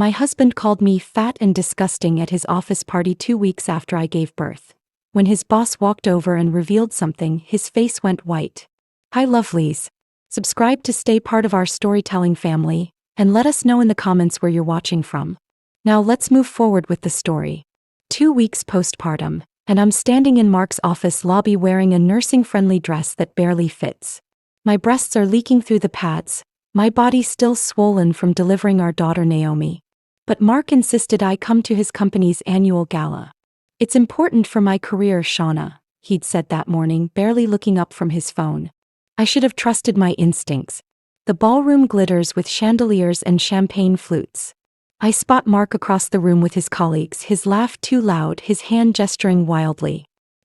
My husband called me fat and disgusting at his office party 2 weeks after I gave birth. When his boss walked over and revealed something, his face went white. Hi lovelies. Subscribe to stay part of our storytelling family, and let us know in the comments where you're watching from. Now let's move forward with the story. 2 weeks postpartum, and I'm standing in Mark's office lobby wearing a nursing-friendly dress that barely fits. My breasts are leaking through the pads, my body still swollen from delivering our daughter Naomi. But Mark insisted I come to his company's annual gala. It's important for my career, Shauna, he'd said that morning, barely looking up from his phone. I should have trusted my instincts. The ballroom glitters with chandeliers and champagne flutes. I spot Mark across the room with his colleagues, his laugh too loud, his hand gesturing wildly.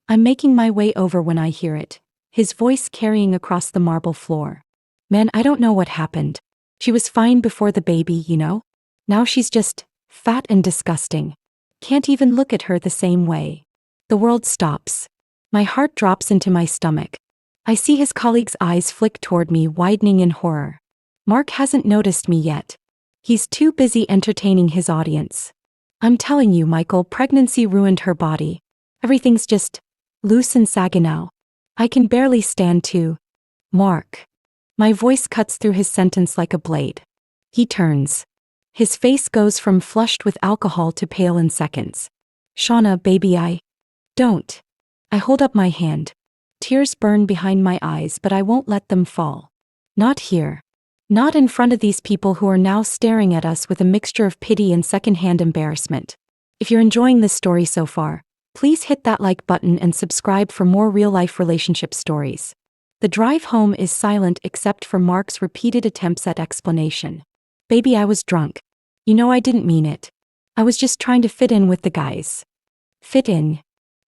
I'm making my way over when I hear it, his voice carrying across the marble floor. Man, I don't know what happened. She was fine before the baby, you know? Now she's just fat and disgusting. Can't even look at her the same way. The world stops. My heart drops into my stomach. I see his colleague's eyes flick toward me, widening in horror. Mark hasn't noticed me yet. He's too busy entertaining his audience. I'm telling you, Michael, pregnancy ruined her body. Everything's just loose and saggy now. I can barely stand to. Mark. My voice cuts through his sentence like a blade. He turns. His face goes from flushed with alcohol to pale in seconds. Shauna, baby, don't. I hold up my hand. Tears burn behind my eyes, but I won't let them fall. Not here. Not in front of these people who are now staring at us with a mixture of pity and secondhand embarrassment. If you're enjoying this story so far, please hit that like button and subscribe for more real-life relationship stories. The drive home is silent except for Mark's repeated attempts at explanation. Baby, I was drunk. You know I didn't mean it. I was just trying to fit in with the guys. Fit in?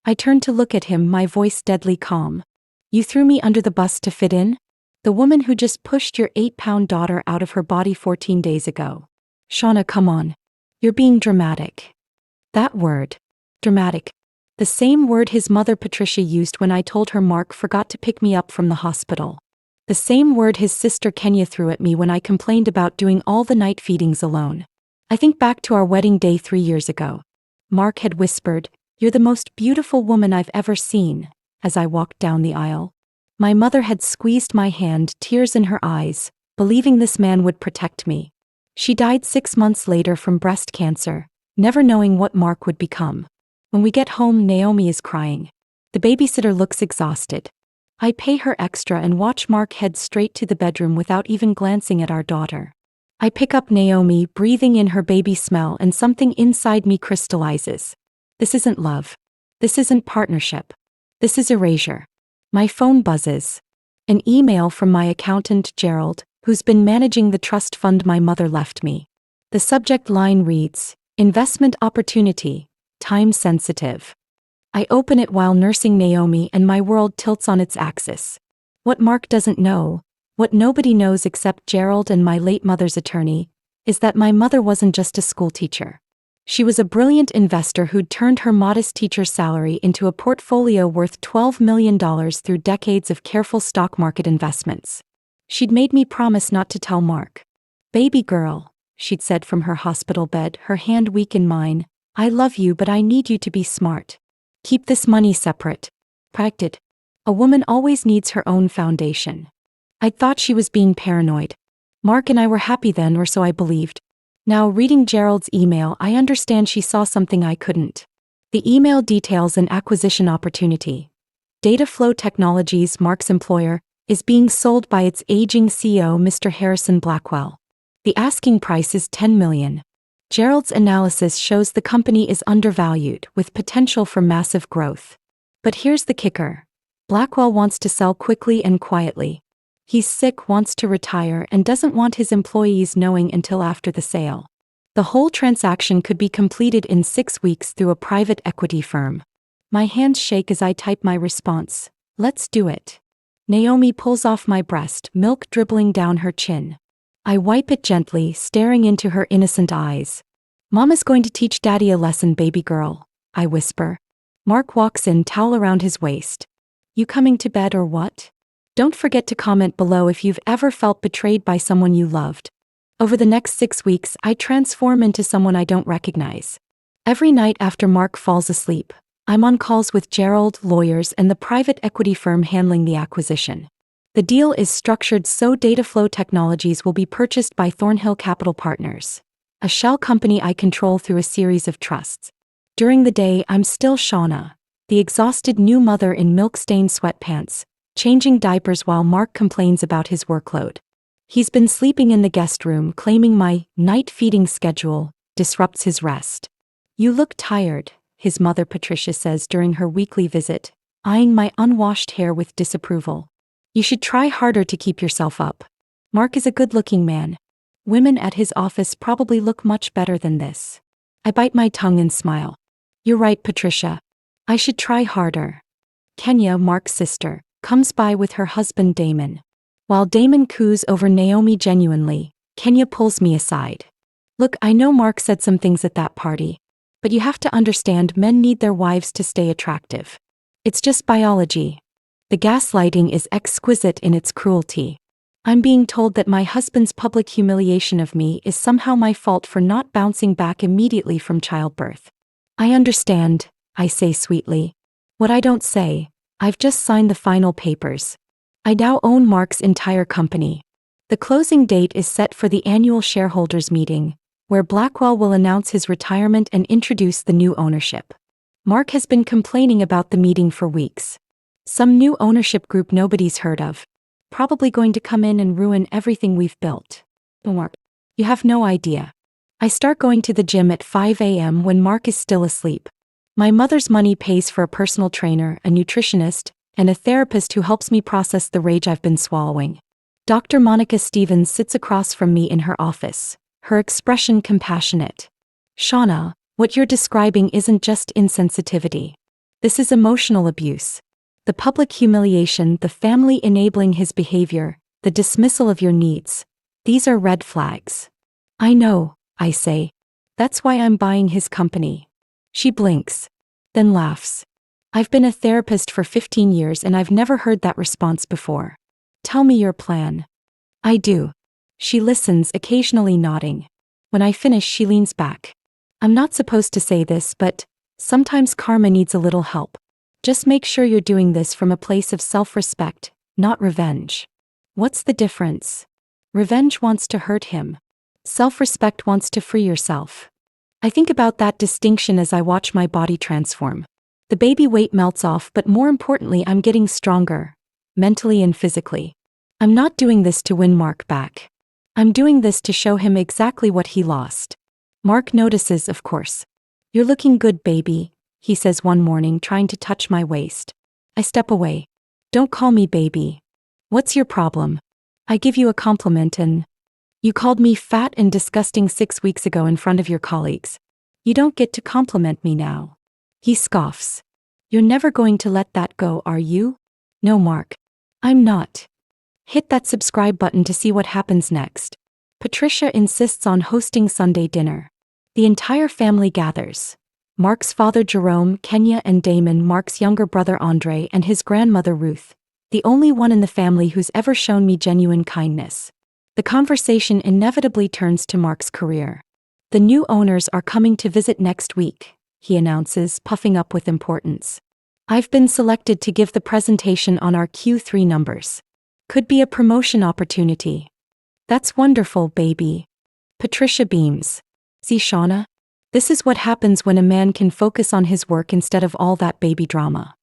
I turned to look at him, my voice deadly calm. You threw me under the bus to fit in? The woman who just pushed your 8-pound daughter out of her body 14 days ago. Shauna, come on. You're being dramatic. That word. Dramatic. The same word his mother Patricia used when I told her Mark forgot to pick me up from the hospital. The same word his sister Kenya threw at me when I complained about doing all the night feedings alone. I think back to our wedding day 3 years ago. Mark had whispered, "You're the most beautiful woman I've ever seen," as I walked down the aisle. My mother had squeezed my hand, tears in her eyes, believing this man would protect me. She died 6 months later from breast cancer, never knowing what Mark would become. When we get home, Naomi is crying. The babysitter looks exhausted. I pay her extra and watch Mark head straight to the bedroom without even glancing at our daughter. I pick up Naomi, breathing in her baby smell, and something inside me crystallizes. This isn't love. This isn't partnership. This is erasure. My phone buzzes. An email from my accountant, Gerald, who's been managing the trust fund my mother left me. The subject line reads, "Investment opportunity, time sensitive." I open it while nursing Naomi and my world tilts on its axis. What Mark doesn't know, what nobody knows except Gerald and my late mother's attorney, is that my mother wasn't just a schoolteacher. She was a brilliant investor who'd turned her modest teacher's salary into a portfolio worth $12 million through decades of careful stock market investments. She'd made me promise not to tell Mark. "Baby girl," she'd said from her hospital bed, her hand weak in mine, "I love you, but I need you to be smart. Keep this money separate." Practiced. A woman always needs her own foundation. I thought she was being paranoid. Mark and I were happy then, or so I believed. Now, reading Gerald's email, I understand she saw something I couldn't. The email details an acquisition opportunity. Dataflow Technologies, Mark's employer, is being sold by its aging CEO, Mr. Harrison Blackwell. The asking price is $10 million. Gerald's analysis shows the company is undervalued, with potential for massive growth. But here's the kicker. Blackwell wants to sell quickly and quietly. He's sick, wants to retire, and doesn't want his employees knowing until after the sale. The whole transaction could be completed in 6 weeks through a private equity firm. My hands shake as I type my response. "Let's do it." Naomi pulls off my breast, milk dribbling down her chin. I wipe it gently, staring into her innocent eyes. "Mama's going to teach Daddy a lesson, baby girl," I whisper. Mark walks in, towel around his waist. "You coming to bed or what?" Don't forget to comment below if you've ever felt betrayed by someone you loved. Over the next 6 weeks, I transform into someone I don't recognize. Every night after Mark falls asleep, I'm on calls with Gerald, lawyers, and the private equity firm handling the acquisition. The deal is structured so Dataflow Technologies will be purchased by Thornhill Capital Partners, a shell company I control through a series of trusts. During the day, I'm still Shauna, the exhausted new mother in milk-stained sweatpants, changing diapers while Mark complains about his workload. He's been sleeping in the guest room, claiming my night feeding schedule disrupts his rest. "You look tired," his mother Patricia says during her weekly visit, eyeing my unwashed hair with disapproval. "You should try harder to keep yourself up. Mark is a good-looking man. Women at his office probably look much better than this." I bite my tongue and smile. "You're right, Patricia. I should try harder." Kenya, Mark's sister, comes by with her husband Damon. While Damon coos over Naomi genuinely, Kenya pulls me aside. "Look, I know Mark said some things at that party, but you have to understand men need their wives to stay attractive. It's just biology." The gaslighting is exquisite in its cruelty. I'm being told that my husband's public humiliation of me is somehow my fault for not bouncing back immediately from childbirth. "I understand," I say sweetly. "What I don't say, I've just signed the final papers. I now own Mark's entire company." The closing date is set for the annual shareholders meeting, where Blackwell will announce his retirement and introduce the new ownership. Mark has been complaining about the meeting for weeks. Some new ownership group nobody's heard of. Probably going to come in and ruin everything we've built. Mark, you have no idea. I start going to the gym at 5 a.m. when Mark is still asleep. My mother's money pays for a personal trainer, a nutritionist, and a therapist who helps me process the rage I've been swallowing. Dr. Monica Stevens sits across from me in her office, her expression compassionate. "Shauna, what you're describing isn't just insensitivity. This is emotional abuse. The public humiliation, the family enabling his behavior, the dismissal of your needs. These are red flags." "I know," I say. "That's why I'm buying his company." She blinks, then laughs. "I've been a therapist for 15 years and I've never heard that response before. Tell me your plan." I do. She listens, occasionally nodding. When I finish, she leans back. "I'm not supposed to say this, but sometimes karma needs a little help. Just make sure you're doing this from a place of self-respect, not revenge." "What's the difference?" Revenge wants to hurt him. Self-respect wants to free yourself. I think about that distinction as I watch my body transform. The baby weight melts off, but more importantly, I'm getting stronger, mentally and physically. I'm not doing this to win Mark back. I'm doing this to show him exactly what he lost. Mark notices, of course. "You're looking good, baby," he says one morning, trying to touch my waist. I step away. "Don't call me baby. What's your problem? I give you a compliment and..." "You called me fat and disgusting 6 weeks ago in front of your colleagues. You don't get to compliment me now." He scoffs. "You're never going to let that go, are you?" "No, Mark. I'm not." Hit that subscribe button to see what happens next. Patricia insists on hosting Sunday dinner. The entire family gathers. Mark's father Jerome, Kenya and Damon, Mark's younger brother Andre, and his grandmother Ruth, the only one in the family who's ever shown me genuine kindness. The conversation inevitably turns to Mark's career. "The new owners are coming to visit next week," he announces, puffing up with importance. "I've been selected to give the presentation on our Q3 numbers. Could be a promotion opportunity." "That's wonderful, baby." Patricia beams. "See, Shauna? This is what happens when a man can focus on his work instead of all that baby drama."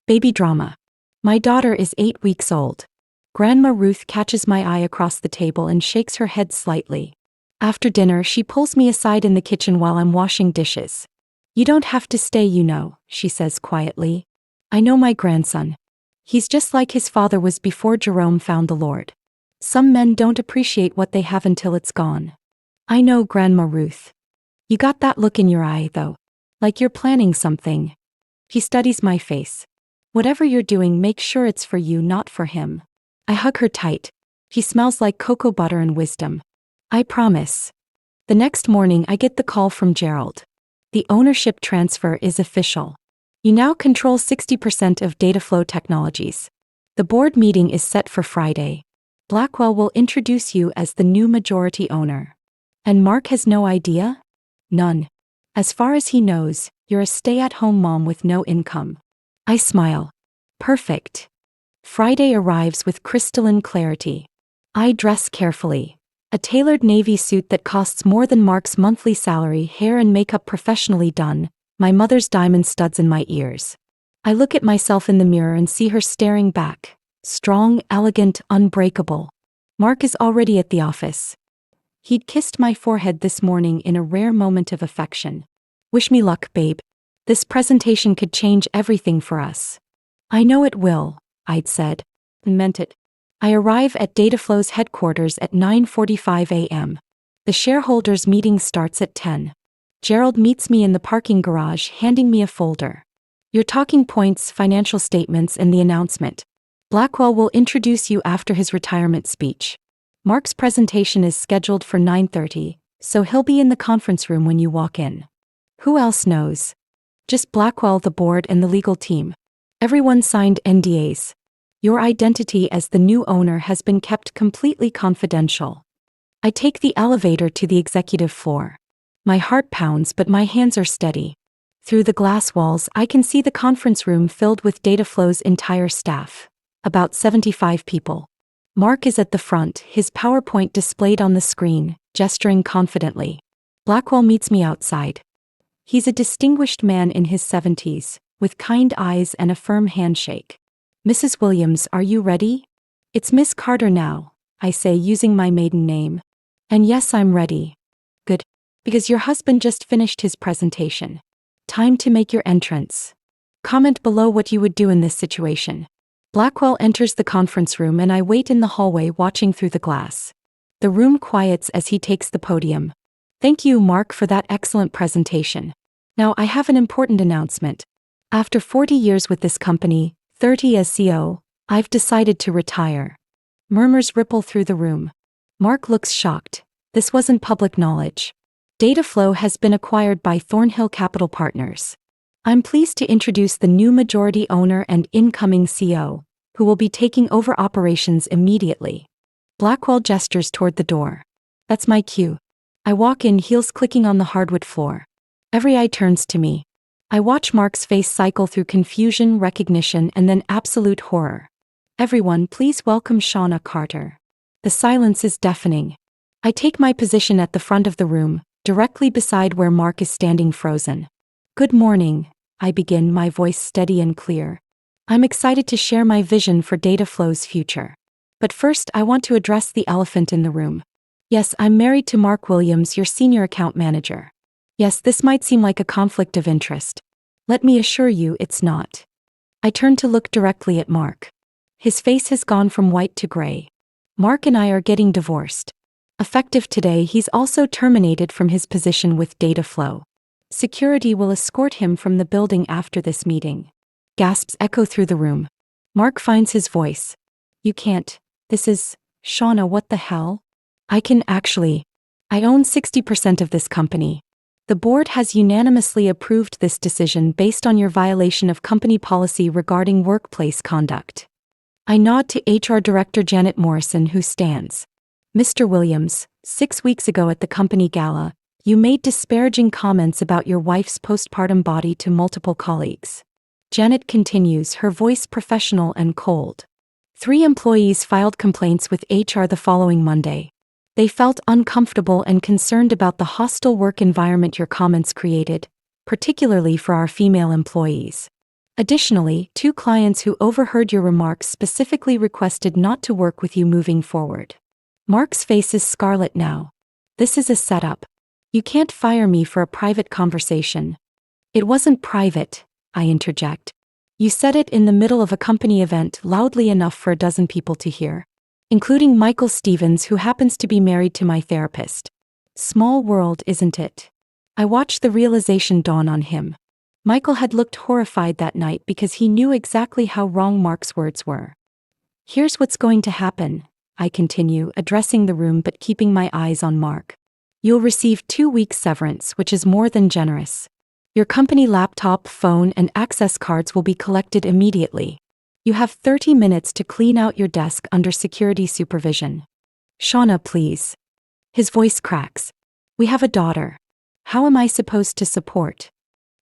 Baby drama. My daughter is 8 weeks old. Grandma Ruth catches my eye across the table and shakes her head slightly. After dinner, she pulls me aside in the kitchen while I'm washing dishes. "You don't have to stay, you know," she says quietly. "I know my grandson. He's just like his father was before Jerome found the Lord. Some men don't appreciate what they have until it's gone." "I know, Grandma Ruth. You got that look in your eye, though. Like you're planning something." He studies my face. "Whatever you're doing, make sure it's for you, not for him." I hug her tight. He smells like cocoa butter and wisdom. "I promise." The next morning, I get the call from Gerald. "The ownership transfer is official. You now control 60% of Dataflow Technologies. The board meeting is set for Friday." Blackwell will introduce you as the new majority owner. And Mark has no idea? None. As far as he knows, you're a stay-at-home mom with no income. I smile. Perfect. Friday arrives with crystalline clarity. I dress carefully. A tailored navy suit that costs more than Mark's monthly salary, hair and makeup professionally done, my mother's diamond studs in my ears. I look at myself in the mirror and see her staring back. Strong, elegant, unbreakable. Mark is already at the office. He'd kissed my forehead this morning in a rare moment of affection. Wish me luck, babe. This presentation could change everything for us. I know it will, I'd said. And meant it. I arrive at Dataflow's headquarters at 9:45 a.m. The shareholders' meeting starts at 10. Gerald meets me in the parking garage, handing me a folder. Your talking points, financial statements, and the announcement. Blackwell will introduce you after his retirement speech. Mark's presentation is scheduled for 9:30, so he'll be in the conference room when you walk in. Who else knows? Just Blackwell, the board, and the legal team. Everyone signed NDAs. Your identity as the new owner has been kept completely confidential. I take the elevator to the executive floor. My heart pounds, but my hands are steady. Through the glass walls, I can see the conference room filled with Dataflow's entire staff. About 75 people. Mark is at the front, his PowerPoint displayed on the screen, gesturing confidently. Blackwell meets me outside. He's a distinguished man in his 70s, with kind eyes and a firm handshake. Mrs. Williams, are you ready? It's Miss Carter now, I say using my maiden name. And yes, I'm ready. Good. Because your husband just finished his presentation. Time to make your entrance. Comment below what you would do in this situation. Blackwell enters the conference room and I wait in the hallway watching through the glass. The room quiets as he takes the podium. Thank you, Mark, for that excellent presentation. Now I have an important announcement. After 40 years with this company, 30 as CEO, I've decided to retire. Murmurs ripple through the room. Mark looks shocked. This wasn't public knowledge. Dataflow has been acquired by Thornhill Capital Partners. I'm pleased to introduce the new majority owner and incoming CEO, who will be taking over operations immediately. Blackwell gestures toward the door. That's my cue. I walk in, heels clicking on the hardwood floor. Every eye turns to me. I watch Mark's face cycle through confusion, recognition, and then absolute horror. Everyone, please welcome Shauna Carter. The silence is deafening. I take my position at the front of the room, directly beside where Mark is standing frozen. Good morning, I begin, my voice steady and clear. I'm excited to share my vision for Dataflow's future. But first, I want to address the elephant in the room. Yes, I'm married to Mark Williams, your senior account manager. Yes, this might seem like a conflict of interest. Let me assure you it's not. I turn to look directly at Mark. His face has gone from white to gray. Mark and I are getting divorced. Effective today, he's also terminated from his position with Dataflow. Security will escort him from the building after this meeting. Gasps echo through the room. Mark finds his voice. You can't. This is... Shauna, what the hell? I can actually. I own 60% of this company. The board has unanimously approved this decision based on your violation of company policy regarding workplace conduct. I nod to HR Director Janet Morrison, who stands. Mr. Williams, 6 weeks ago at the company gala, you made disparaging comments about your wife's postpartum body to multiple colleagues. Janet continues, her voice professional and cold. 3 employees filed complaints with HR the following Monday. They felt uncomfortable and concerned about the hostile work environment your comments created, particularly for our female employees. Additionally, 2 clients who overheard your remarks specifically requested not to work with you moving forward. Mark's face is scarlet now. This is a setup. You can't fire me for a private conversation. It wasn't private, I interject. You said it in the middle of a company event loudly enough for a dozen people to hear. Including Michael Stevens, who happens to be married to my therapist. Small world, isn't it? I watched the realization dawn on him. Michael had looked horrified that night because he knew exactly how wrong Mark's words were. Here's what's going to happen, I continue, addressing the room but keeping my eyes on Mark. You'll receive 2 weeks severance, which is more than generous. Your company laptop, phone, and access cards will be collected immediately. You have 30 minutes to clean out your desk under security supervision. Shauna, please. His voice cracks. We have a daughter. How am I supposed to support?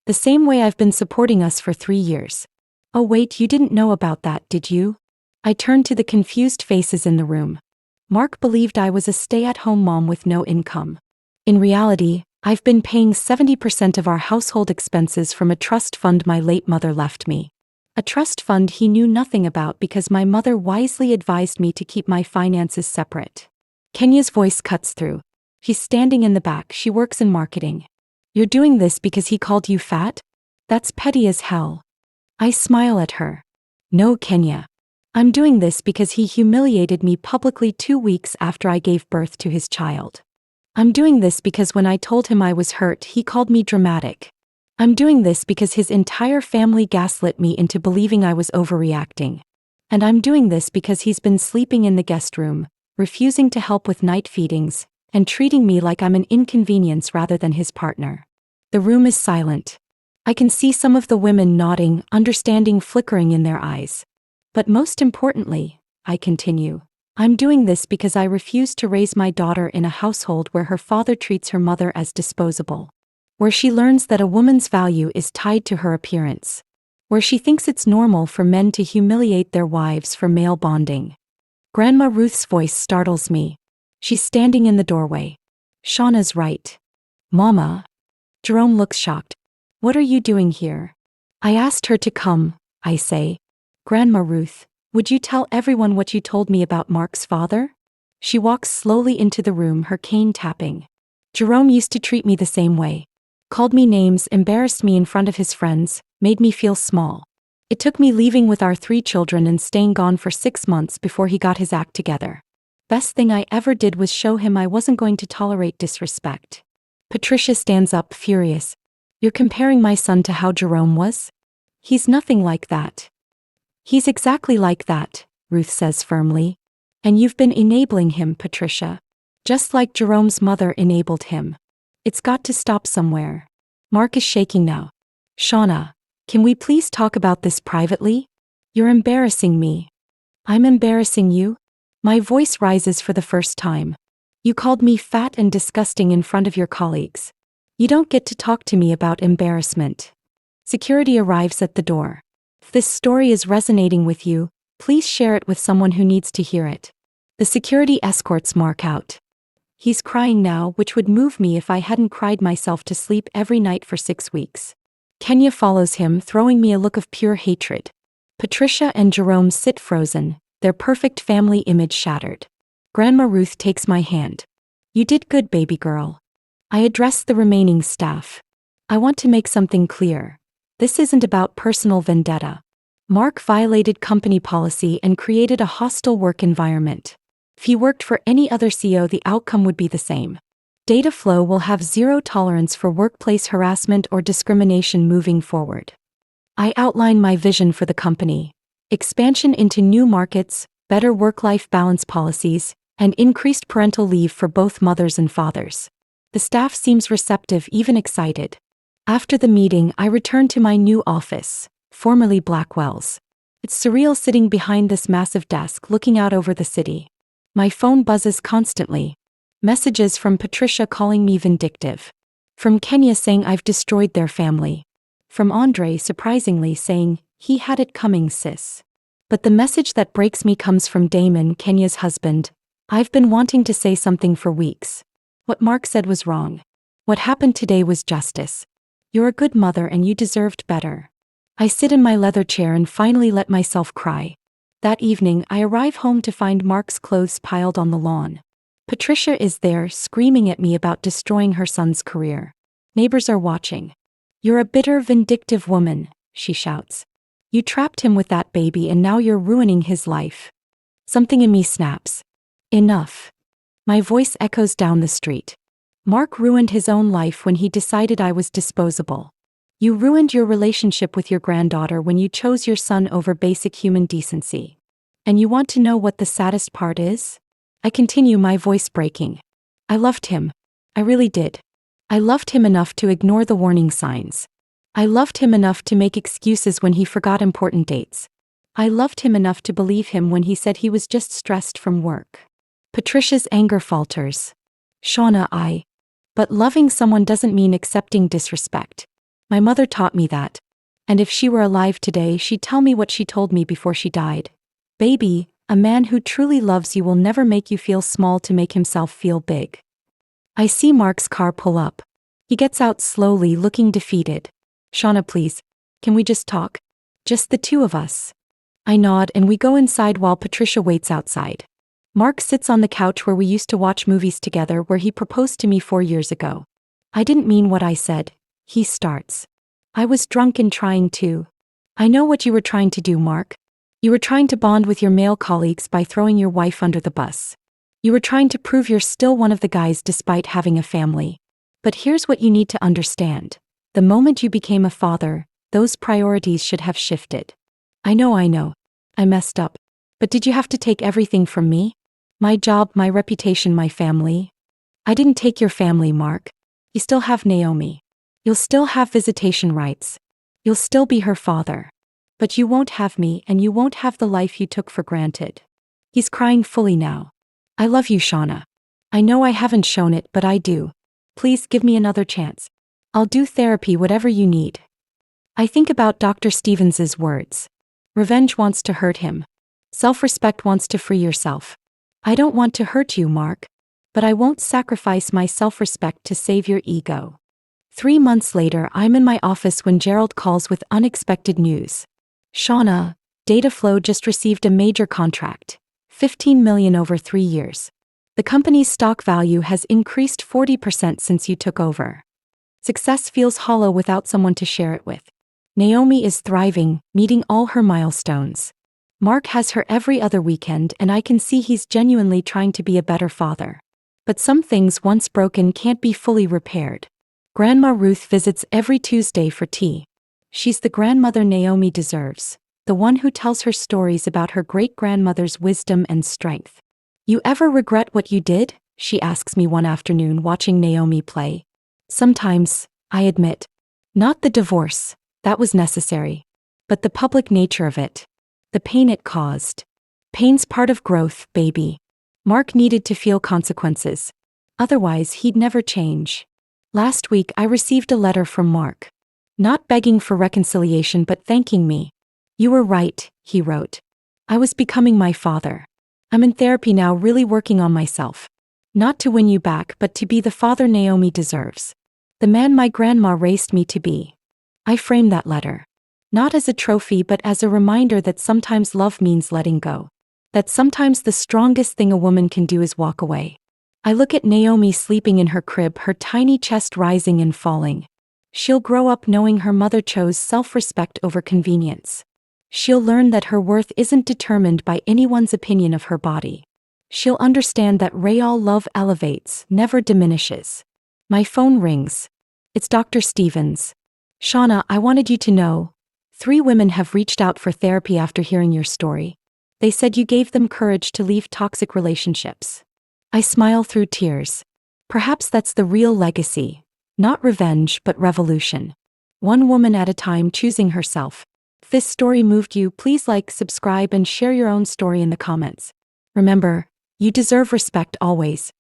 The same way I've been supporting us for 3 years. Oh wait, you didn't know about that, did you? I turned to the confused faces in the room. Mark believed I was a stay-at-home mom with no income. In reality, I've been paying 70% of our household expenses from a trust fund my late mother left me. A trust fund he knew nothing about because my mother wisely advised me to keep my finances separate. Kenya's voice cuts through. She's standing in the back, she works in marketing. You're doing this because he called you fat? That's petty as hell. I smile at her. No, Kenya. I'm doing this because he humiliated me publicly 2 weeks after I gave birth to his child. I'm doing this because when I told him I was hurt, he called me dramatic. I'm doing this because his entire family gaslit me into believing I was overreacting. And I'm doing this because he's been sleeping in the guest room, refusing to help with night feedings, and treating me like I'm an inconvenience rather than his partner. The room is silent. I can see some of the women nodding, understanding flickering in their eyes. But most importantly, I continue, I'm doing this because I refuse to raise my daughter in a household where her father treats her mother as disposable. Where she learns that a woman's value is tied to her appearance. Where she thinks it's normal for men to humiliate their wives for male bonding. Grandma Ruth's voice startles me. She's standing in the doorway. Shauna's right. Mama. Jerome looks shocked. What are you doing here? I asked her to come, I say. Grandma Ruth, would you tell everyone what you told me about Mark's father? She walks slowly into the room, her cane tapping. Jerome used to treat me the same way. Called me names, embarrassed me in front of his friends, made me feel small. It took me leaving with our 3 children and staying gone for 6 months before he got his act together. Best thing I ever did was show him I wasn't going to tolerate disrespect. Patricia stands up, furious. You're comparing my son to how Jerome was? He's nothing like that. He's exactly like that, Ruth says firmly. And you've been enabling him, Patricia. Just like Jerome's mother enabled him. It's got to stop somewhere. Mark is shaking now. Shauna, can we please talk about this privately? You're embarrassing me. I'm embarrassing you? My voice rises for the first time. You called me fat and disgusting in front of your colleagues. You don't get to talk to me about embarrassment. Security arrives at the door. If this story is resonating with you, please share it with someone who needs to hear it. The security escorts Mark out. He's crying now, which would move me if I hadn't cried myself to sleep every night for 6 weeks. Kenya follows him, throwing me a look of pure hatred. Patricia and Jerome sit frozen, their perfect family image shattered. Grandma Ruth takes my hand. You did good, baby girl. I address the remaining staff. I want to make something clear. This isn't about personal vendetta. Mark violated company policy and created a hostile work environment. If he worked for any other CEO, the outcome would be the same. Data Flow will have zero tolerance for workplace harassment or discrimination moving forward. I outline my vision for the company. Expansion into new markets, better work-life balance policies, and increased parental leave for both mothers and fathers. The staff seems receptive, even excited. After the meeting, I return to my new office, formerly Blackwell's. It's surreal sitting behind this massive desk looking out over the city. My phone buzzes constantly. Messages from Patricia calling me vindictive. From Kenya saying I've destroyed their family. From Andre surprisingly saying, he had it coming, sis. But the message that breaks me comes from Damon, Kenya's husband. I've been wanting to say something for weeks. What Mark said was wrong. What happened today was justice. You're a good mother and you deserved better. I sit in my leather chair and finally let myself cry. That evening, I arrive home to find Mark's clothes piled on the lawn. Patricia is there, screaming at me about destroying her son's career. Neighbors are watching. You're a bitter, vindictive woman, she shouts. You trapped him with that baby and now you're ruining his life. Something in me snaps. Enough. My voice echoes down the street. Mark ruined his own life when he decided I was disposable. You ruined your relationship with your granddaughter when you chose your son over basic human decency. And you want to know what the saddest part is? I continue, my voice breaking. I loved him. I really did. I loved him enough to ignore the warning signs. I loved him enough to make excuses when he forgot important dates. I loved him enough to believe him when he said he was just stressed from work. Patricia's anger falters. Shauna, But loving someone doesn't mean accepting disrespect. My mother taught me that. And if she were alive today, she'd tell me what she told me before she died. Baby, a man who truly loves you will never make you feel small to make himself feel big. I see Mark's car pull up. He gets out slowly, looking defeated. Shauna, please, can we just talk? Just the two of us. I nod and we go inside while Patricia waits outside. Mark sits on the couch where we used to watch movies together, where he proposed to me 4 years ago. I didn't mean what I said, he starts. I was drunk and trying to. I know what you were trying to do, Mark. You were trying to bond with your male colleagues by throwing your wife under the bus. You were trying to prove you're still one of the guys despite having a family. But here's what you need to understand. The moment you became a father, those priorities should have shifted. I know. I messed up. But did you have to take everything from me? My job, my reputation, my family? I didn't take your family, Mark. You still have Naomi. You'll still have visitation rights. You'll still be her father. But you won't have me, and you won't have the life you took for granted. He's crying fully now. I love you, Shauna. I know I haven't shown it, but I do. Please give me another chance. I'll do therapy, whatever you need. I think about Dr. Stevens's words. Revenge wants to hurt him. Self-respect wants to free yourself. I don't want to hurt you, Mark. But I won't sacrifice my self-respect to save your ego. 3 months later, I'm in my office when Gerald calls with unexpected news. Shauna, Dataflow just received a major contract. $15 million over 3 years. The company's stock value has increased 40% since you took over. Success feels hollow without someone to share it with. Naomi is thriving, meeting all her milestones. Mark has her every other weekend, and I can see he's genuinely trying to be a better father. But some things once broken can't be fully repaired. Grandma Ruth visits every Tuesday for tea. She's the grandmother Naomi deserves, the one who tells her stories about her great-grandmother's wisdom and strength. You ever regret what you did? She asks me one afternoon watching Naomi play. Sometimes, I admit. Not the divorce, that was necessary. But the public nature of it. The pain it caused. Pain's part of growth, baby. Mark needed to feel consequences. Otherwise, he'd never change. Last week, I received a letter from Mark. Not begging for reconciliation but thanking me. You were right, he wrote. I was becoming my father. I'm in therapy now, really working on myself. Not to win you back, but to be the father Naomi deserves. The man my grandma raised me to be. I frame that letter. Not as a trophy but as a reminder that sometimes love means letting go. That sometimes the strongest thing a woman can do is walk away. I look at Naomi sleeping in her crib, her tiny chest rising and falling. She'll grow up knowing her mother chose self-respect over convenience. She'll learn that her worth isn't determined by anyone's opinion of her body. She'll understand that real love elevates, never diminishes. My phone rings. It's Dr. Stevens. Shauna, I wanted you to know. 3 women have reached out for therapy after hearing your story. They said you gave them courage to leave toxic relationships. I smile through tears. Perhaps that's the real legacy. Not revenge, but revolution. One woman at a time, choosing herself. If this story moved you, please like, subscribe, and share your own story in the comments. Remember, you deserve respect always.